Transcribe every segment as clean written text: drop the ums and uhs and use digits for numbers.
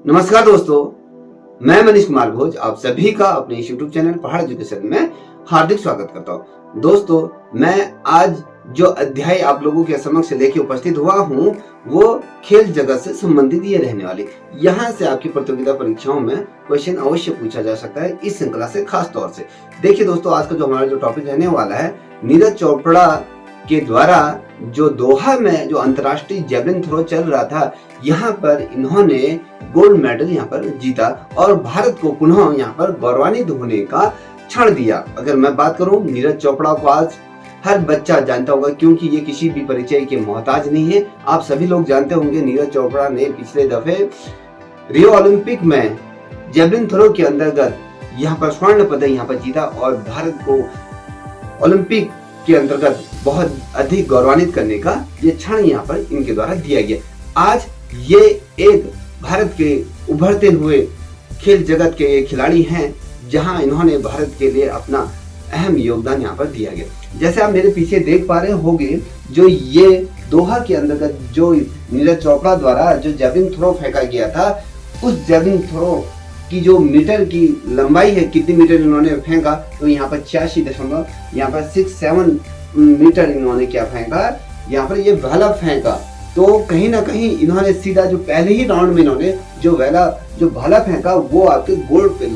नमस्कार दोस्तों, मैं मनीष कुमार भोज आप सभी का अपने यूट्यूब चैनल पहाड़ एजुकेशन में हार्दिक स्वागत करता हूं। दोस्तों, मैं आज जो अध्याय आप लोगों के समक्ष लेके उपस्थित हुआ हूं वो खेल जगत से संबंधित ये रहने वाली। यहाँ से आपकी प्रतियोगिता परीक्षाओं में क्वेश्चन अवश्य पूछा जा सकता है, इस श्रृंखला से खास तौर से। देखिए दोस्तों, आज का जो हमारा जो टॉपिक रहने वाला है, नीरज चोपड़ा के द्वारा जो दोहा में जो अंतर्राष्ट्रीय जेवलिन थ्रो चल रहा था, यहाँ पर इन्होंने गोल्ड मेडल यहाँ पर जीता और भारत को पुनः यहाँ पर गौरवान्वित होने का क्षण दिया। अगर मैं बात करूं, नीरज चोपड़ा को आज हर बच्चा जानता होगा, क्योंकि ये किसी भी परिचय के मोहताज नहीं है। आप सभी लोग जानते होंगे नीरज चोपड़ा ने पिछले दफे रियो ओलंपिक में जेवलिन थ्रो के अंतर्गत यहाँ पर स्वर्ण पदक यहाँ पर जीता और भारत को ओलंपिक के अंतर्गत बहुत अधिक गौरवान्वित करने का ये क्षण यहाँ पर इनके द्वारा दिया गया। आज ये एक भारत के उभरते हुए खेल जगत के खिलाड़ी हैं, जहां इन्होंने भारत के लिए अपना अहम योगदान यहाँ पर दिया गया। जैसे आप मेरे पीछे देख पा रहे होंगे, जो ये दोहा के अंतर्गत जो नीरज चोपड़ा द्वारा जो जेवलिन थ्रो फेंका गया था, उस जेवलिन थ्रो की जो मीटर की लंबाई है, कितनी मीटर इन्होंने फेंका, तो यहाँ पर 86.67 मीटर इन्होंने क्या फेंका, यहाँ पर ये भाला फेंका। तो कहीं ना कहीं इन्होंने सीधा जो पहले ही राउंड में इन्होंने जो भाला फेंका वो आपके गोल्ड पे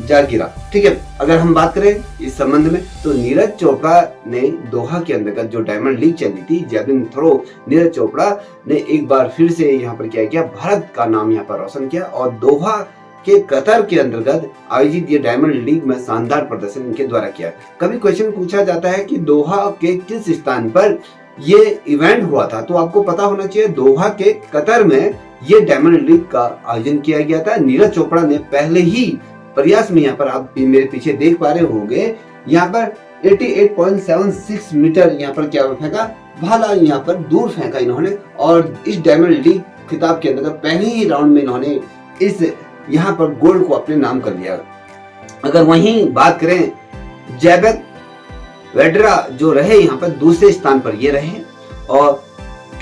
जा गिरा। ठीक है, अगर हम बात करें इस संबंध में, तो नीरज चोपड़ा ने दोहा के अंतर्गत जो डायमंड लीग चली थी जेवलिन थ्रो, नीरज चोपड़ा ने एक बार फिर से यहाँ पर क्या किया, भारत का नाम यहाँ पर रोशन किया और दोहा के कतर के अंतर्गत आयोजित ये डायमंड लीग में शानदार प्रदर्शन इनके द्वारा किया। कभी क्वेश्चन पूछा जाता है कि दोहा के किस स्थान पर ये इवेंट हुआ था, तो आपको पता होना चाहिए दोहा के कतर में ये डायमंड लीग का आयोजन किया गया था। नीरज चोपड़ा ने पहले ही प्रयास में, यहाँ पर आप मेरे पीछे देख पा रहे होंगे, यहाँ पर 88.76 मीटर यहाँ पर क्या फेंका, भाला यहाँ पर दूर फेंका इन्होंने और इस डायमंड लीग खिताब के अंदर पहले ही राउंड में इन्होंने इस यहाँ पर गोल्ड को अपने नाम कर लिया। अगर वहीं बात करें, जैबक वेड्रा जो रहे यहाँ पर दूसरे स्थान पर ये रहे और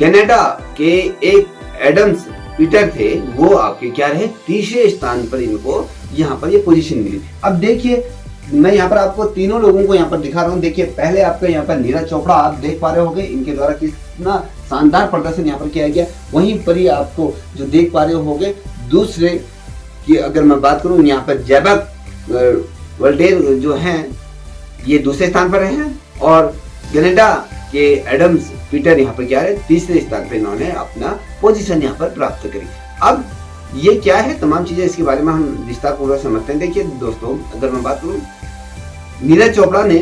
कनाडा के एक एडम्स पीटर थे, वो आपके क्या रहे, तीसरे स्थान पर इनको यहाँ पर ये पोजीशन मिली। अब देखिए, मैं यहाँ पर आपको तीनों लोगों को यहाँ पर दिखा रहा हूँ। देखिए, पहले आपका यहाँ पर नीरज चोपड़ा आप देख पा रहे होंगे, इनके द्वारा कितना शानदार प्रदर्शन यहाँ पर किया गया। वहीं पर ही आपको जो देख पा रहे होंगे दूसरे की अगर मैं बात करूँ, यहाँ पर जैबक वर्ल्डेर जो हैं ये दूसरे स्थान पर हैं और कनाडा के एडम्स पीटर यहाँ पर क्या है, तीसरे स्थान पर इन्होंने अपना पोजीशन यहाँ पर प्राप्त करी। अब ये क्या है, तमाम चीजें इसके बारे में हम विस्तार पूर्वक समझते हैं। देखिए दोस्तों, अगर मैं बात करूं, नीरज चोपड़ा ने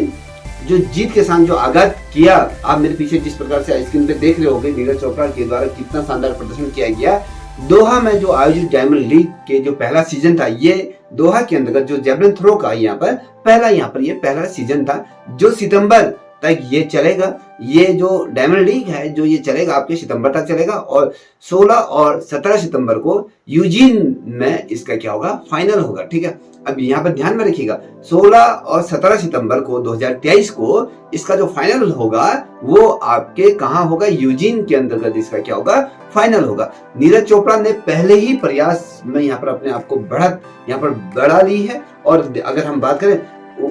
जो जीत के साथ जो आगाज किया, आप मेरे पीछे जिस प्रकार से स्क्रीन पे देख रहे होंगे, नीरज चोपड़ा के द्वारा कितना शानदार प्रदर्शन किया गया। दोहा में जो आयोजित डायमंड लीग के जो पहला सीजन था, ये दोहा के अंतर्गत जो जेवलिन थ्रो का यहाँ पर पहला सीजन था, जो सितंबर तक ये चलेगा। ये जो डायमंड लीग है जो ये चलेगा आपके सितंबर तक चलेगा और 16 और 17 सितंबर को यूजीन में इसका क्या होगा, फाइनल होगा। ठीक है, अब यहाँ पर ध्यान में रखिएगा, 16 और 17 सितंबर को 2023 को इसका जो फाइनल होगा वो आपके कहाँ होगा, यूजीन के अंतर्गत इसका क्या होगा, फाइनल होगा। नीरज चोपड़ा ने पहले ही प्रयास में यहाँ पर अपने आप को बढ़त यहाँ पर बढ़ा ली है और अगर हम बात करें,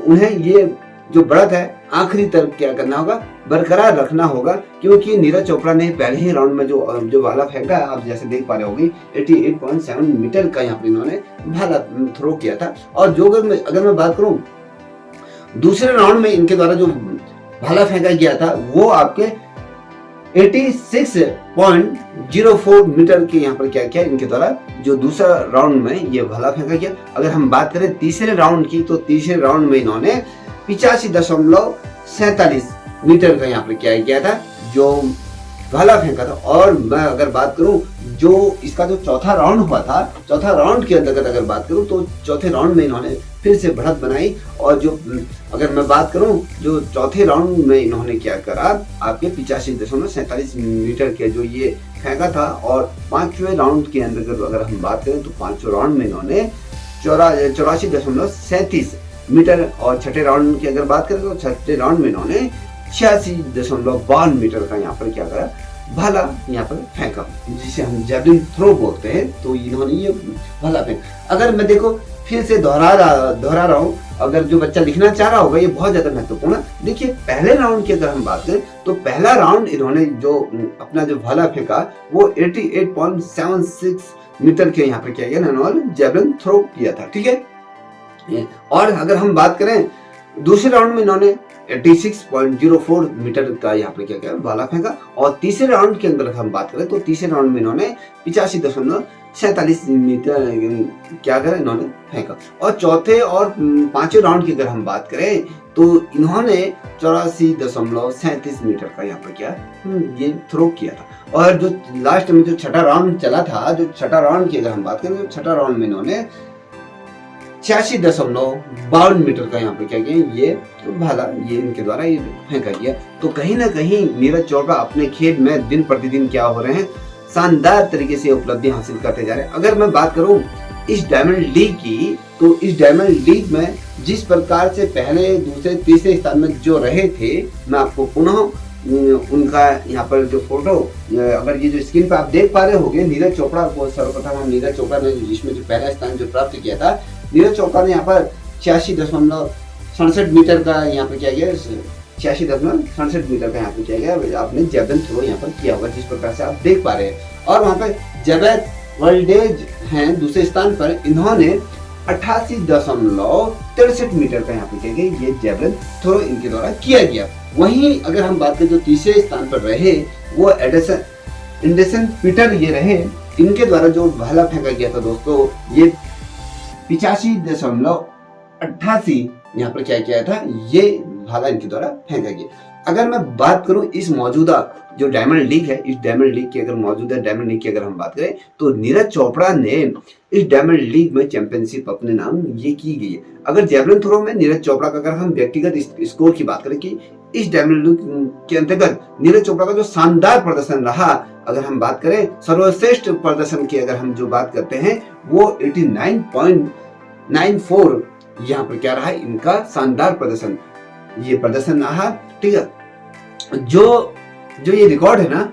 उन्हें ये जो बढ़त है आखिरी तक क्या करना होगा, बरकरार रखना होगा, क्योंकि नीरज चोपड़ा ने पहले ही राउंड में जो भाला फेंका, आप जैसे देख पा रहे होंगे 88.7 मीटर का यहाँ पर इन्होंने भाला थ्रो किया था। और जो अगर मैं बात करूं, दूसरे राउंड में इनके द्वारा जो भाला फेंका गया था वो आपके 86.04 मीटर के यहाँ पर क्या किया, इनके द्वारा जो दूसरा राउंड में ये भाला फेंका गया। अगर हम बात करें तीसरे राउंड की, तो तीसरे राउंड में इन्होंने 85.47 मीटर का यहाँ पर क्या किया था, जो भाला फेंका था। और मैं अगर बात करूं, जो इसका जो चौथा राउंड हुआ था, चौथा राउंड के अंतर्गत अगर बात करूं, तो चौथे राउंड में इन्होंने फिर से बढ़त बनाई और जो अगर मैं बात करूं, जो चौथे राउंड में इन्होंने क्या करा, आपके 85.47 मीटर के जो ये फेंका था और पांचवें राउंड के अंतर्गत अगर हम बात करें, तो पांचवें राउंड में इन्होंने 84.37 मीटर और छठे राउंड की अगर बात करें, तो छठे राउंड में इन्होंने 86.52 मीटर का यहाँ पर क्या करा, भाला यहाँ पर फेंका, जिसे हम जेवलिन थ्रो बोलते हैं। तो इन्होंने ये भाला फेंका। अगर मैं देखो फिर से दोहरा रहा हूँ, अगर जो बच्चा लिखना चाह रहा होगा, ये बहुत ज्यादा महत्वपूर्ण है। देखिए पहले राउंड की अगर हम बात करें तो पहला राउंड इन्होंने जो अपना जो भाला फेंका वो 88.76 मीटर के यहाँ पे किया गया, इन्होंने जेवलिन थ्रो किया था, ठीक है। और अगर हम बात करें दूसरे राउंड में इन्होंने 86.04 मीटर का यहाँ पे क्या किया, भाला फेंका। और तीसरे राउंड के अंदर हम बात करें तो तीसरे राउंड में इन्होंने 85.47 मीटर क्या करें, इन्होंने फेंका। और चौथे और पांचवें राउंड की अगर हम बात करें तो इन्होंने 84.37 मीटर का यहाँ पर क्या ये थ्रो किया था। और जो लास्ट में जो छठा राउंड चला था, जो छठा राउंड की अगर हम बात करें तो छठा राउंड में इन्होंने 86.52 मीटर का यहाँ पे क्या किया, ये भाला ये इनके द्वारा ये फेंका गया। तो कहीं ना कहीं नीरज चोपड़ा अपने खेल में दिन प्रतिदिन क्या हो रहे हैं, शानदार तरीके से उपलब्धि हासिल करते जा रहे हैं। अगर मैं बात करूं इस डायमंड लीग की, तो इस डायमंड लीग में जिस प्रकार से पहले दूसरे तीसरे स्थान में जो रहे थे, मैं आपको पुनः उनका यहाँ पर जो फोटो, अगर ये जो स्क्रीन पर आप देख पा रहे होंगे, नीरज चोपड़ा को सर्वप्रथम हम नीरज चोपड़ा ने जिसमें जो पहला स्थान जो प्राप्त किया था, नीरज चोपड़ा ने यहाँ पर 86.67 मीटर का यहाँ पे किया गया, 86.67 मीटर का यहाँ पे किया गया। आपने जेवलिन थ्रो यहाँ पर किया होगा जिस प्रकार से आप देख पा रहे हैं। और वहाँ पे जवेद वर्ल्डेज हैं दूसरे स्थान पर, इन्होंने 88.63 मीटर का यहाँ पे किया गया, ये जेवलिन थ्रो इनके द्वारा किया गया। वहीं अगर हम बात करें जो तीसरे स्थान पर रहे वो एंडरसन पीटर ये रहे, इनके द्वारा जो भाला फेंका गया था दोस्तों, ये 85.88 यहाँ पर क्या किया था, ये भाला इनके द्वारा फेंका गया। अगर मैं बात करूं इस मौजूदा जो डायमंड लीग है, इस डायमंड लीग की अगर मौजूदा डायमंड लीग की अगर हम बात करें तो नीरज चोपड़ा ने इस डायमंड लीग में चैंपियनशिप अपने नाम ये की गई है। अगर जेवलिन थ्रो में नीरज चोपड़ा का अगर हम व्यक्तिगत स्कोर की बात करें कि इस डायमंड लीग के अंतर्गत नीरज चोपड़ा का जो शानदार प्रदर्शन रहा, अगर हम बात करें सर्वश्रेष्ठ प्रदर्शन की अगर हम जो बात करते हैं वो 89.94 यहाँ पर क्या रहा है, इनका शानदार प्रदर्शन ये प्रदर्शन रहा, ठीक है। जो ये रिकॉर्ड है ना,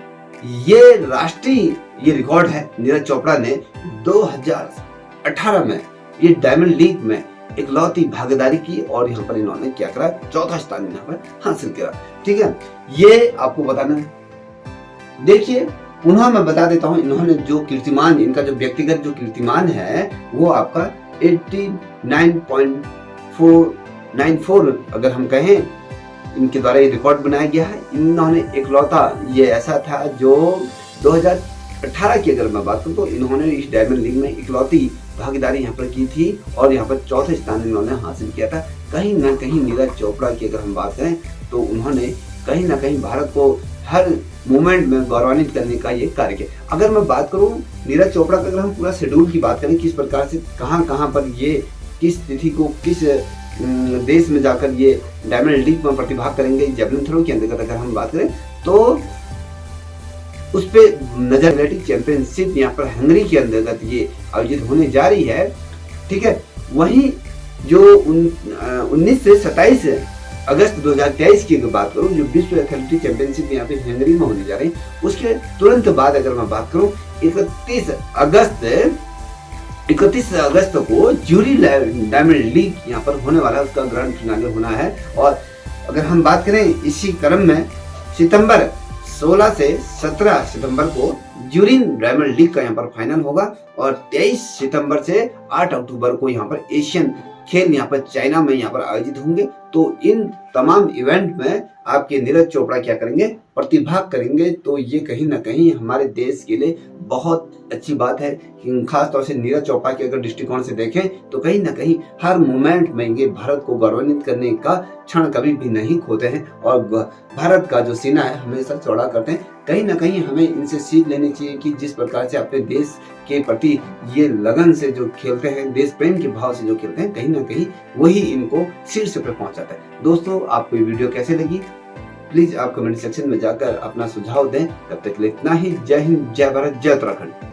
ये राष्ट्रीय ये रिकॉर्ड है। नीरज चोपड़ा ने 2018 में ये डायमंड लीग में इकलौती भागीदारी की और यहाँ पर इन्होंने क्या करा, चौथा स्थान यहाँ पर हासिल करा, ठीक है। ये आपको बताना है। देखिए पुनः मैं बता देता हूँ, इन्होंने जो कीर्तिमान, इनका जो व्यक्तिगत जो कीर्तिमान है वो आपका 89.494 अगर हम कहें, इनके द्वारा ये रिकॉर्ड बनाया गया है। इन्होंने इकलौता ये ऐसा था जो 2018 की अगर मैं बात करूं तो इन्होंने इस डायमंड लीग में इकलौती भागीदारी यहाँ पर की थी और यहाँ पर चौथे स्थान इन्होंने हासिल किया था। कहीं ना कहीं नीरज चोपड़ा की अगर हम बात करें तो उन्होंने कहीं ना कहीं भारत को हर मोमेंट में गौरवान्वित करने का ये कार्य किया। अगर मैं बात करूं नीरज चोपड़ा का, अगर हम पूरा शेड्यूल की बात करें, किस प्रकार से कहां पर ये किस तिथि को किस देश में जाकर ये डायमंड लीग में प्रतिभाग करेंगे, जेवलिन थ्रो के अंतर्गत अगर हम बात करें तो उस पे नजर एथलेटिक चैंपियनशिप यहाँ पर हंगरी के अंतर्गत ये आयोजित होने जा रही है, ठीक है। वहीं जो 19 से 27 अगस्त 2023 की अगर बात करूं, जो विश्व एथलेटिक चैंपियनशिप यहाँ पे हंगरी में होने जा रही है, उसके तुरंत बाद अगर मैं बात करूं 31 अगस्त को ज्यूरी डायमंड लीग यहाँ पर होने वाला है, उसका ग्रैंड फिनाले होना है। और अगर हम बात करें इसी क्रम में सितंबर 16 से 17 सितंबर को ज्यूरिन डायमंड लीग का यहाँ पर फाइनल होगा और 23 सितंबर से 8 अक्टूबर को यहाँ पर एशियन खेल यहाँ पर चाइना में यहाँ पर आयोजित होंगे। तो इन तमाम इवेंट में आपके नीरज चोपड़ा क्या करेंगे, प्रतिभाग करेंगे। तो ये कहीं ना कहीं हमारे देश के लिए बहुत अच्छी बात है। खास तौर से नीरज चोपड़ा के अगर दृष्टिकोण से देखें तो कहीं ना कहीं हर मोमेंट में ये भारत को गौरवान्वित करने का क्षण कभी भी नहीं खोते हैं और भारत का जो सीना है हमेशा चौड़ा करते हैं। कहीं ना कहीं हमें इनसे सीख लेनी चाहिए कि जिस प्रकार से अपने देश के प्रति ये लगन से जो खेलते हैं, देश प्रेम के भाव से जो खेलते हैं, कहीं ना कहीं वही इनको शीर्ष पे पहुंचाता है। दोस्तों आपको ये वीडियो कैसे लगी, प्लीज आप कमेंट सेक्शन में जाकर अपना सुझाव दें। तब तक के लिए इतना ही। जय हिंद, जय भारत, जय उत्तराखंड।